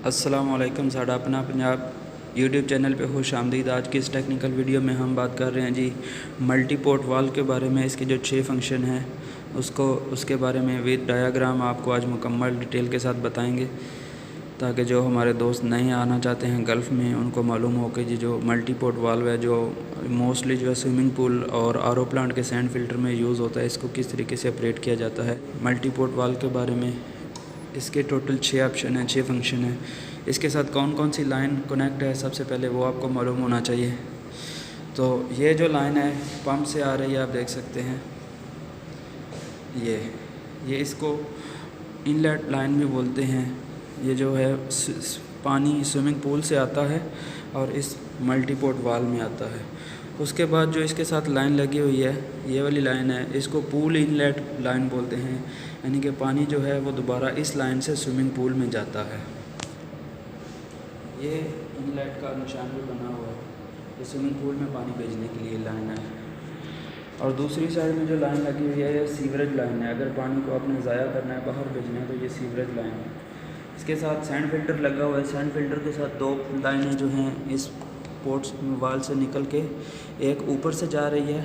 अस्सलाम वालेकुम। साडा अपना पंजाब यूट्यूब चैनल पे खुश आमदीद। आज की इस टेक्निकल वीडियो में हम बात कर रहे हैं जी मल्टी पोर्ट वाल के बारे में। इसके जो 6 फंक्शन हैं उसके बारे में विद डायाग्राम आपको आज मुकम्मल डिटेल के साथ बताएंगे, ताकि जो हमारे दोस्त नए आना चाहते हैं गल्फ़ में उनको मालूम हो कि जी जो मल्टी पोर्ट वाल्व है, जो मोस्टली जो है स्विमिंग पूल और आरओ प्लांट के सैंड फिल्टर में यूज़ होता है, इसको किस तरीके से ऑपरेट किया जाता है। मल्टी पोर्ट वाल्व के बारे में इसके टोटल 6 ऑप्शन हैं, 6 फंक्शन हैं। इसके साथ कौन कौन सी लाइन कनेक्ट है सबसे पहले वो आपको मालूम होना चाहिए। तो ये जो लाइन है पंप से आ रही है, आप देख सकते हैं ये इसको इनलेट लाइन भी बोलते हैं। ये जो है पानी स्विमिंग पूल से आता है और इस मल्टी पोर्ट वाल्व में आता है। उसके बाद जो इसके साथ लाइन लगी हुई है, ये वाली लाइन है, इसको पूल इनलेट लाइन बोलते हैं, यानी कि पानी जो है वो दोबारा इस लाइन से स्विमिंग पूल में जाता है। ये इनलेट का निशान भी बना हुआ है, ये स्विमिंग पूल में पानी भेजने के लिए लाइन है। और दूसरी साइड में जो लाइन लगी हुई है ये सीवरेज लाइन है। अगर पानी को आपने ज़ाया करना है, बाहर भेजना है, तो ये सीवरेज लाइन है। इसके साथ सैंड फिल्टर लगा हुआ है। सैंड फिल्टर के साथ 2 लाइनें जो हैं इस पोर्ट्स वाल से निकल के एक ऊपर से जा रही है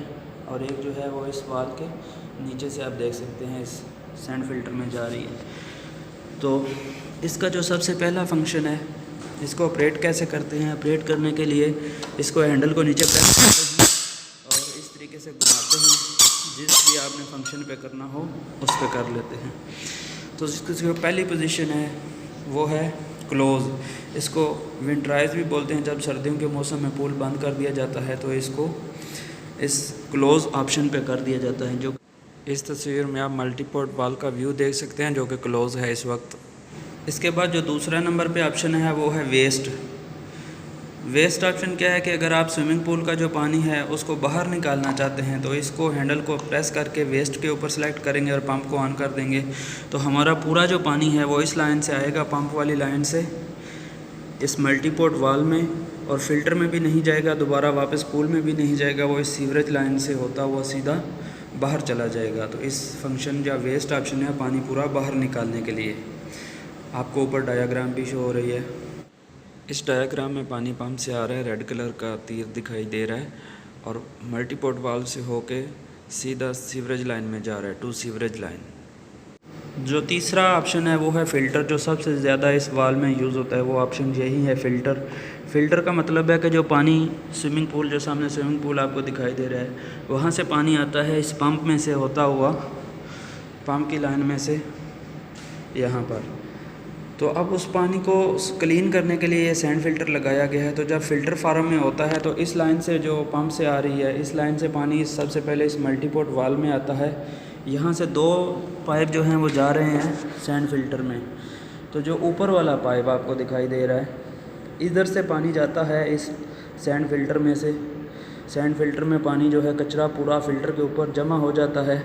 और एक जो है वो इस वाल के नीचे से आप देख सकते हैं इस सैंड फिल्टर में जा रही है। तो इसका जो सबसे पहला फंक्शन है, इसको ऑपरेट कैसे करते हैं। ऑपरेट करने के लिए इसको हैंडल को नीचे प्रेस करते हैं और इस तरीके से घुमाते हैं, जिस भी आपने फंक्शन पे करना हो उस पे कर लेते हैं। तो इसकी जो पहली पोजीशन है वो है क्लोज़। इसको विंटराइज भी बोलते हैं। जब सर्दियों के मौसम में पूल बंद कर दिया जाता है तो इसको इस क्लोज़ ऑप्शन पे कर दिया जाता है। जो इस तस्वीर में आप मल्टी पोर्ट वाल्व का व्यू देख सकते हैं, जो कि क्लोज़ है इस वक्त। इसके बाद जो दूसरा नंबर पे ऑप्शन है वो है वेस्ट। वेस्ट ऑप्शन क्या है कि अगर आप स्विमिंग पूल का जो पानी है उसको बाहर निकालना चाहते हैं तो इसको हैंडल को प्रेस करके वेस्ट के ऊपर सेलेक्ट करेंगे और पंप को ऑन कर देंगे, तो हमारा पूरा जो पानी है वो इस लाइन से आएगा, पंप वाली लाइन से इस मल्टी पोर्ट वाल्व में, और फिल्टर में भी नहीं जाएगा, दोबारा वापस पूल में भी नहीं जाएगा, वो इस सीवरेज लाइन से होता हुआ सीधा बाहर चला जाएगा। तो इस फंक्शन या वेस्ट ऑप्शन है पानी पूरा बाहर निकालने के लिए। आपको ऊपर डायाग्राम भी शो हो रही है। इस डायाग्राम में पानी पंप से आ रहा है, रेड कलर का तीर दिखाई दे रहा है और मल्टी पोर्ट वाल्व से होके सीधा सीवरेज लाइन में जा रहा है, टू सीवरेज लाइन। जो तीसरा ऑप्शन है वो है फ़िल्टर। जो सबसे ज़्यादा इस वाल्व में यूज़ होता है वो ऑप्शन यही है, फ़िल्टर। फ़िल्टर का मतलब है कि जो पानी स्विमिंग पूल, जो सामने स्विमिंग पूल आपको दिखाई दे रहा है, वहाँ से पानी आता है इस पंप में से होता हुआ, पंप की लाइन में से यहाँ पर। तो अब उस पानी को क्लीन करने के लिए ये सैंड फ़िल्टर लगाया गया है। तो जब फ़िल्टर फार्म में होता है तो इस लाइन से जो पंप से आ रही है, इस लाइन से पानी सबसे पहले इस मल्टी पोर्ट वाल्व में आता है। यहाँ से 2 पाइप जो हैं वो जा रहे हैं सैंड फ़िल्टर में। तो जो ऊपर वाला पाइप आपको दिखाई दे रहा है, इधर से पानी जाता है इस सैंड फ़िल्टर में से। सैंड फ़िल्टर में पानी जो है कचरा पूरा फ़िल्टर के ऊपर जमा हो जाता है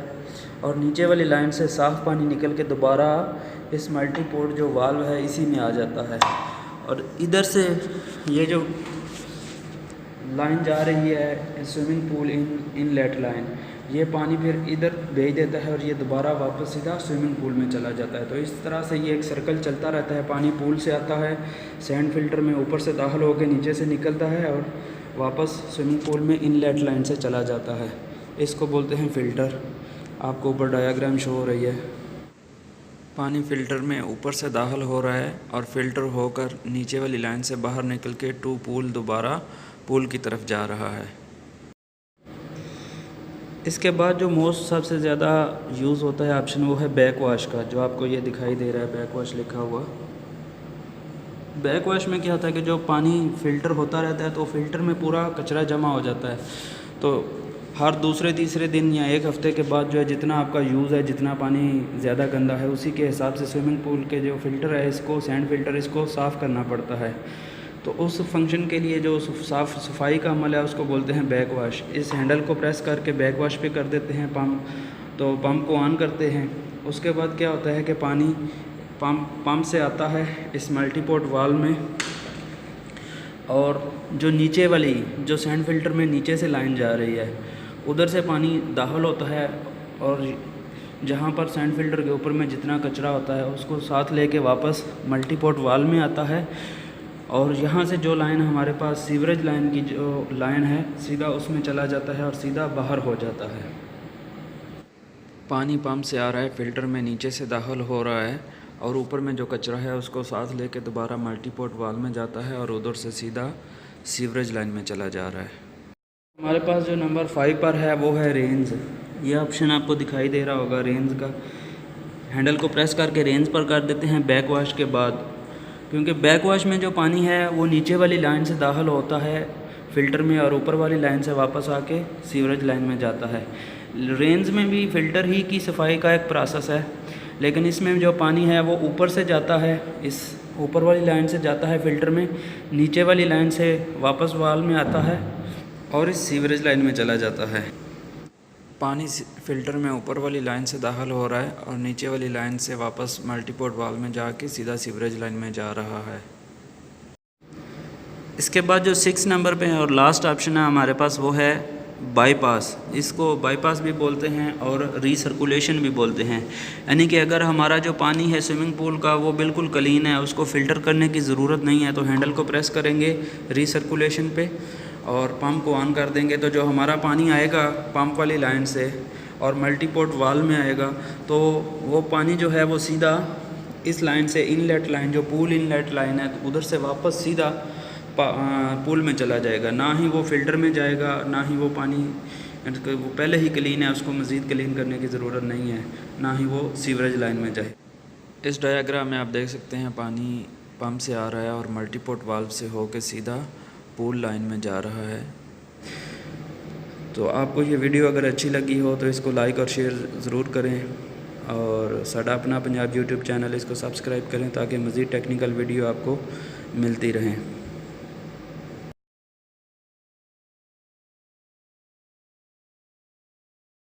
और नीचे वाली लाइन से साफ़ पानी निकल के दोबारा इस मल्टी पोर्ट जो वाल्व है इसी में आ जाता है। और इधर से ये जो लाइन जा रही है स्विमिंग पूल इनलेट लाइन, ये पानी फिर इधर भेज देता है और ये दोबारा वापस सीधा स्विमिंग पूल में चला जाता है। तो इस तरह से ये एक सर्कल चलता रहता है। पानी पूल से आता है, सैंड फिल्टर में ऊपर से दाखिल होकर नीचे से निकलता है और वापस स्विमिंग पूल में इनलेट लाइन से चला जाता है। इसको बोलते हैं फ़िल्टर। आपको ऊपर डायाग्राम शो हो रही है। पानी फ़िल्टर में ऊपर से दाखिल हो रहा है और फ़िल्टर होकर नीचे वाली लाइन से बाहर निकल के टू पूल दोबारा पूल की तरफ जा रहा है। इसके बाद जो मोस्ट सबसे ज़्यादा यूज़ होता है ऑप्शन वो है बैक वॉश का। जो आपको ये दिखाई दे रहा है बैक वॉश लिखा हुआ। बैक वॉश में क्या होता है कि जो पानी फ़िल्टर होता रहता है तो फ़िल्टर में पूरा कचरा जमा हो जाता है। तो हर दूसरे तीसरे दिन या 1 हफ़्ते के बाद जो है जितना आपका यूज़ है, जितना पानी ज़्यादा गंदा है, उसी के हिसाब से स्विमिंग पूल के जो फ़िल्टर है इसको, सैंड फ़िल्टर, इसको साफ़ करना पड़ता है। तो उस फंक्शन के लिए जो साफ़ सफाई का अमल है उसको बोलते हैं बैक वॉश। इस हैंडल को प्रेस करके बैक वॉश पे कर देते हैं पंप, तो पंप को ऑन करते हैं। उसके बाद क्या होता है कि पानी पंप से आता है इस मल्टी पोर्ट वाल्व में, और जो नीचे वाली जो सैंड फ़िल्टर में नीचे से लाइन जा रही है उधर से पानी दाखिल होता है और जहाँ पर सैंड फिल्टर के ऊपर में जितना कचरा होता है उसको साथ लेके वापस मल्टीपोर्ट वाल में आता है, और यहाँ से जो लाइन हमारे पास सीवरेज लाइन की जो लाइन है सीधा उसमें चला जाता है और सीधा बाहर हो जाता है। पानी पंप से आ रहा है, फ़िल्टर में नीचे से दाखिल हो रहा है और ऊपर में जो कचरा है उसको साथ लेके दोबारा मल्टीपोर्ट वाल में जाता है और उधर से सीधा सीवरेज लाइन में चला जा रहा है। हमारे पास जो नंबर 5 पर है वो है रेंज। ये ऑप्शन आपको दिखाई दे रहा होगा रेंज का। हैंडल को प्रेस करके रेंज पर कर देते हैं बैक वॉश के बाद, क्योंकि बैक वॉश में जो पानी है वो नीचे वाली लाइन से दाखिल होता है फ़िल्टर में और ऊपर वाली लाइन से वापस आके सीवरेज लाइन में जाता है। रेंज में भी फ़िल्टर ही की सफाई का एक प्रोसेस है, लेकिन इसमें जो पानी है वो ऊपर से जाता है, इस ऊपर वाली लाइन से जाता है फ़िल्टर में, नीचे वाली लाइन से वापस वाल में आता है और इस सीवरेज लाइन में चला जाता है। पानी फ़िल्टर में ऊपर वाली लाइन से दाखिल हो रहा है और नीचे वाली लाइन से वापस मल्टीपोर्ट वाल में जाके सीधा सीवरेज लाइन में जा रहा है। इसके बाद जो 6 नंबर पे है और लास्ट ऑप्शन है हमारे पास वो है बाईपास। इसको बाईपास भी बोलते हैं और रीसर्कुलेशन भी बोलते हैं। यानी कि अगर हमारा जो पानी है स्विमिंग पूल का वो बिल्कुल क्लीन है, उसको फ़िल्टर करने की ज़रूरत नहीं है, तो हैंडल को प्रेस करेंगे रीसर्कुलेशन पे और पंप को ऑन कर देंगे, तो जो हमारा पानी आएगा पंप वाली लाइन से और मल्टीपोर्ट वाल में आएगा, तो वो पानी जो है वो सीधा इस लाइन से इनलेट लाइन जो पूल इनलेट लाइन है उधर से वापस सीधा पूल में चला जाएगा। ना ही वो फ़िल्टर में जाएगा, ना ही वो पानी वो पहले ही क्लीन है, उसको मज़ीद क्लीन करने की ज़रूरत नहीं है, ना ही वो सीवरेज लाइन में जाए। इस डायग्राम में आप देख सकते हैं पानी पंप से आ रहा है और मल्टीपोर्ट वाल्व से होकर सीधा पूल लाइन में जा रहा है। तो आपको ये वीडियो अगर अच्छी लगी हो तो इसको लाइक और शेयर ज़रूर करें और साडा अपना पंजाब यूट्यूब चैनल इसको सब्सक्राइब करें ताकि मज़ीद टेक्निकल वीडियो आपको मिलती रहें।